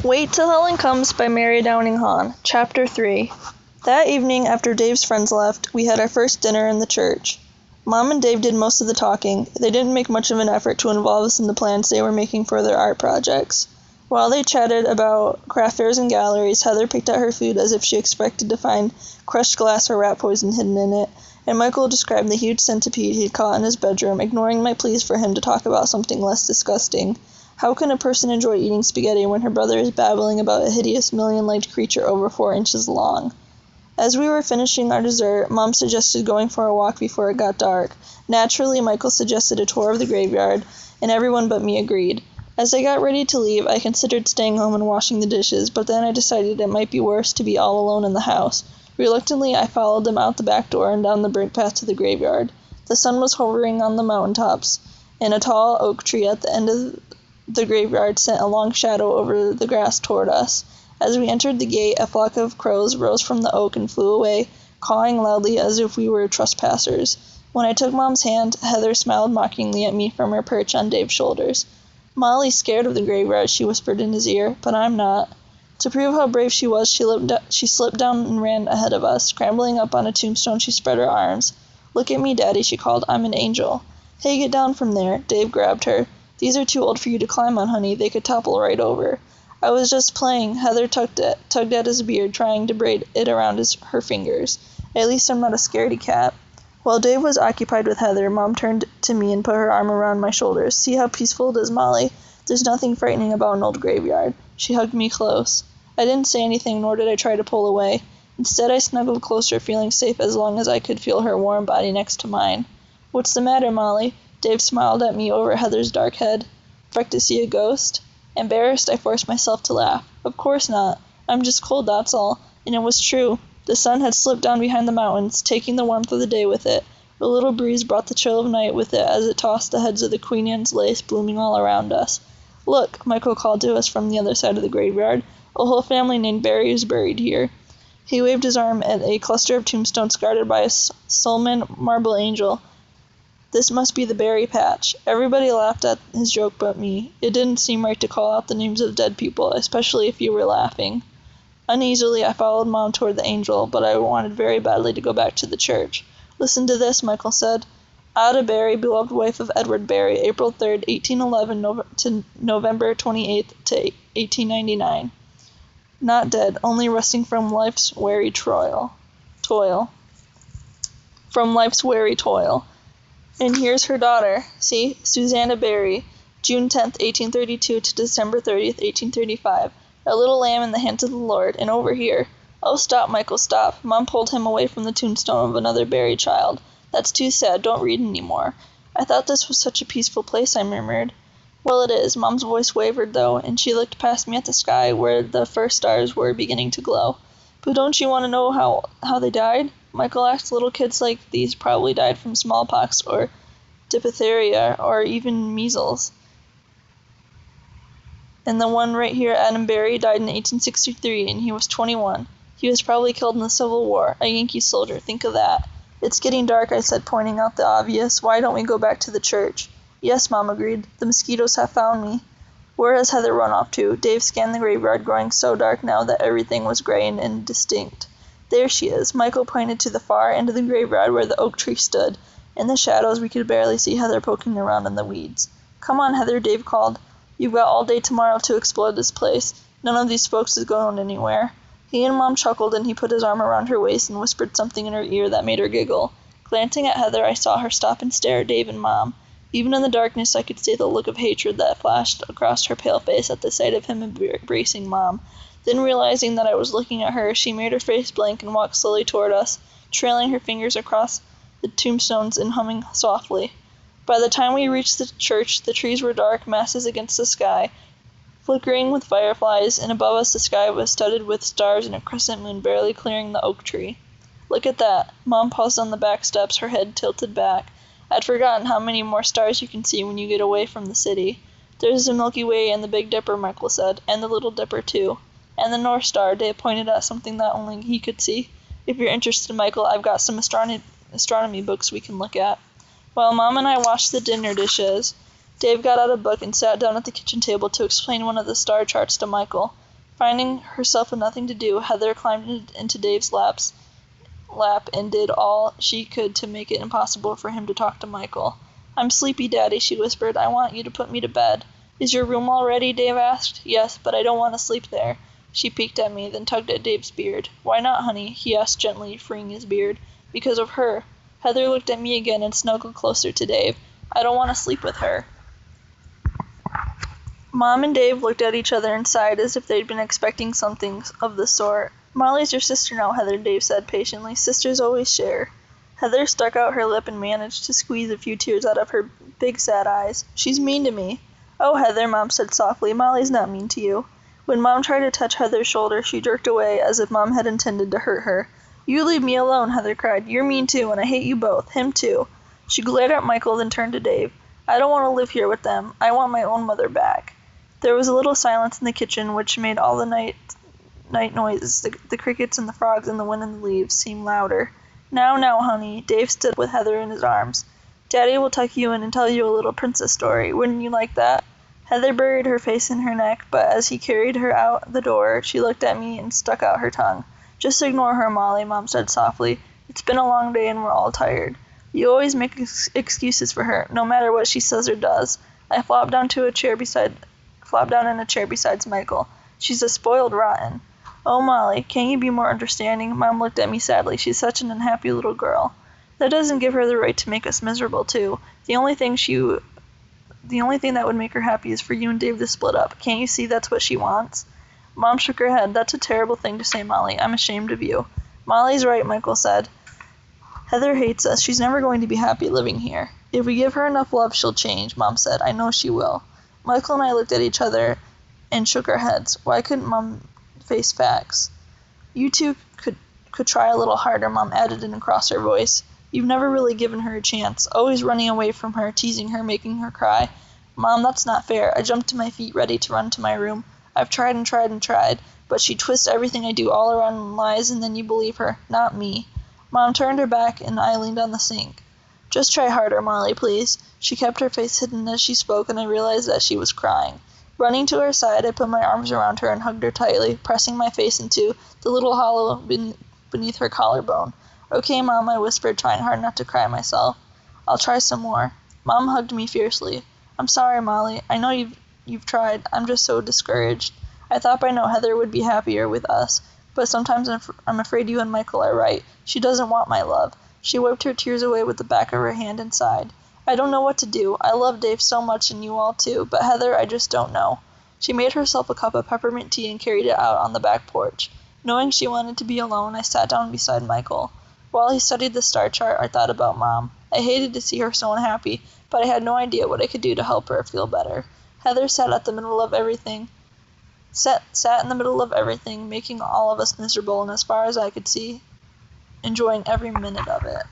Wait Till Helen Comes by Mary Downing Hahn, Chapter 3. That evening, after Dave's friends left, we had our first dinner in the church. Mom and Dave did most of the talking. They didn't make much of an effort to involve us in the plans they were making for their art projects. While they chatted about craft fairs and galleries, Heather picked out her food as if she expected to find crushed glass or rat poison hidden in it, and Michael described the huge centipede he'd caught in his bedroom, ignoring my pleas for him to talk about something less disgusting. How can a person enjoy eating spaghetti when her brother is babbling about a hideous million-legged creature over 4 inches long? As we were finishing our dessert, Mom suggested going for a walk before it got dark. Naturally, Michael suggested a tour of the graveyard, and everyone but me agreed. As I got ready to leave, I considered staying home and washing the dishes, but then I decided it might be worse to be all alone in the house. Reluctantly, I followed them out the back door and down the brick path to the graveyard. The sun was hovering on the mountaintops, and a tall oak tree at the end of the graveyard sent a long shadow over the grass toward us. As we entered the gate, a flock of crows rose from the oak and flew away, cawing loudly as if we were trespassers. When I took Mom's hand, Heather smiled mockingly at me from her perch on Dave's shoulders. "Molly's scared of the graveyard," she whispered in his ear, "but I'm not." To prove how brave she was, she slipped down and ran ahead of us. Scrambling up on a tombstone, she spread her arms. "Look at me, Daddy," she called. "I'm an angel." "Hey, get down from there." Dave grabbed her. "These are too old for you to climb on, honey. They could topple right over." "I was just playing." Heather tugged at his beard, trying to braid it around her fingers. "At least I'm not a scaredy cat." While Dave was occupied with Heather, Mom turned to me and put her arm around my shoulders. "See how peaceful it is, Molly? There's nothing frightening about an old graveyard." She hugged me close. I didn't say anything, nor did I try to pull away. Instead, I snuggled closer, feeling safe as long as I could feel her warm body next to mine. "What's the matter, Molly?" Dave smiled at me over Heather's dark head. "Frightened to see a ghost?" Embarrassed, I forced myself to laugh. "Of course not. I'm just cold, that's all." And it was true. The sun had slipped down behind the mountains, taking the warmth of the day with it. A little breeze brought the chill of night with it as it tossed the heads of the Queen Anne's lace blooming all around us. "Look," Michael called to us from the other side of the graveyard. "A whole family named Barry is buried here." He waved his arm at a cluster of tombstones guarded by a Solomon marble angel. "This must be the Barry Patch." Everybody laughed at his joke but me. It didn't seem right to call out the names of dead people, especially if you were laughing. Uneasily, I followed Mom toward the angel, but I wanted very badly to go back to the church. "Listen to this," Michael said. "Ada Barry, beloved wife of Edward Barry, April 3rd, 1811 to November 28th to 1899. Not dead, only resting from life's weary toil. From life's weary toil. And here's her daughter. See, Susanna Barry, June 10th, 1832 to December 30th, 1835. A little lamb in the hands of the Lord. And over here." "Oh, stop, Michael, stop." Mom pulled him away from the tombstone of another Barry child. "That's too sad. Don't read any more." "I thought this was such a peaceful place," I murmured. "Well, it is." Mom's voice wavered, though, and she looked past me at the sky where the first stars were beginning to glow. "But don't you want to know how they died?" Michael asked. "Little kids like these probably died from smallpox or diphtheria or even measles. And the one right here, Adam Barry, died in 1863, and he was 21. He was probably killed in the Civil War, a Yankee soldier. Think of that." "It's getting dark," I said, pointing out the obvious. "Why don't we go back to the church?" "Yes," Mom agreed. "The mosquitoes have found me." "Where has Heather run off to?" Dave scanned the graveyard, growing so dark now that everything was gray and indistinct. "There she is." Michael pointed to the far end of the graveyard where the oak tree stood. In the shadows, we could barely see Heather poking around in the weeds. "Come on, Heather," Dave called. "You've got all day tomorrow to explore this place. None of these folks is going anywhere." He and Mom chuckled, and he put his arm around her waist and whispered something in her ear that made her giggle. Glancing at Heather, I saw her stop and stare at Dave and Mom. Even in the darkness, I could see the look of hatred that flashed across her pale face at the sight of him embracing Mom. Then, realizing that I was looking at her, she made her face blank and walked slowly toward us, trailing her fingers across the tombstones and humming softly. By the time we reached the church, the trees were dark masses against the sky, flickering with fireflies, and above us the sky was studded with stars and a crescent moon barely clearing the oak tree. "Look at that." Mom paused on the back steps, her head tilted back. "I'd forgotten how many more stars you can see when you get away from the city." "There's the Milky Way and the Big Dipper," Michael said, "and the Little Dipper, too. And the North Star." Dave pointed at something that only he could see. "If you're interested, Michael, I've got some astronomy books we can look at." While Mom and I washed the dinner dishes, Dave got out a book and sat down at the kitchen table to explain one of the star charts to Michael. Finding herself with nothing to do, Heather climbed into Dave's lap and did all she could to make it impossible for him to talk to Michael. "I'm sleepy, Daddy," she whispered. "I want you to put me to bed." "Is your room all ready?" Dave asked. "Yes, but I don't want to sleep there." She peeked at me, then tugged at Dave's beard. "Why not, honey?" he asked gently, freeing his beard. "Because of her." Heather looked at me again and snuggled closer to Dave. "I don't want to sleep with her." Mom and Dave looked at each other and sighed as if they'd been expecting something of the sort. "Molly's your sister now, Heather," Dave said patiently. "Sisters always share." Heather stuck out her lip and managed to squeeze a few tears out of her big sad eyes. "She's mean to me." "Oh, Heather," Mom said softly, "Molly's not mean to you." When Mom tried to touch Heather's shoulder, she jerked away as if Mom had intended to hurt her. "You leave me alone," Heather cried. "You're mean too, and I hate you both. Him too." She glared at Michael, then turned to Dave. "I don't want to live here with them. I want my own mother back." There was a little silence in the kitchen, which made all the night noises, the crickets and the frogs and the wind and the leaves, seem louder. Now, honey." Dave stood up with Heather in his arms. "Daddy will tuck you in and tell you a little princess story. Wouldn't you like that?" Heather buried her face in her neck, but as he carried her out the door, she looked at me and stuck out her tongue. "Just ignore her, Molly," Mom said softly. "It's been a long day and we're all tired. You always make excuses for her, no matter what she says or does." I flopped down in a chair beside Michael. "She's a spoiled rotten." "Oh, Molly, can't you be more understanding?" Mom looked at me sadly. "She's such an unhappy little girl." "That doesn't give her the right to make us miserable, too. The only thing that would make her happy is for you and Dave to split up. Can't you see that's what she wants?" Mom shook her head. "That's a terrible thing to say, Molly. I'm ashamed of you." "Molly's right," Michael said. "Heather hates us. She's never going to be happy living here." "If we give her enough love, she'll change," Mom said. "I know she will." Michael and I looked at each other and shook our heads. Why couldn't Mom face facts? "You two could try a little harder," Mom added in a crosser voice. "You've never really given her a chance. Always running away from her, teasing her, making her cry." "Mom, that's not fair." I jumped to my feet, ready to run to my room. "I've tried and tried and tried, but she twists everything I do all around in lies, and then you believe her. Not me." Mom turned her back, and I leaned on the sink. "Just try harder, Molly, please." She kept her face hidden as she spoke, and I realized that she was crying. Running to her side, I put my arms around her and hugged her tightly, pressing my face into the little hollow beneath her collarbone. "Okay, Mom," I whispered, trying hard not to cry myself. "I'll try some more." Mom hugged me fiercely. "I'm sorry, Molly. I know you've tried. I'm just so discouraged. I thought by now Heather would be happier with us, but sometimes I'm afraid you and Michael are right. She doesn't want my love." She wiped her tears away with the back of her hand and sighed. "I don't know what to do. I love Dave so much and you all too, but Heather, I just don't know." She made herself a cup of peppermint tea and carried it out on the back porch. Knowing she wanted to be alone, I sat down beside Michael. While he studied the star chart, I thought about Mom. I hated to see her so unhappy, but I had no idea what I could do to help her feel better. Heather sat in the middle of everything, making all of us miserable, and as far as I could see, enjoying every minute of it.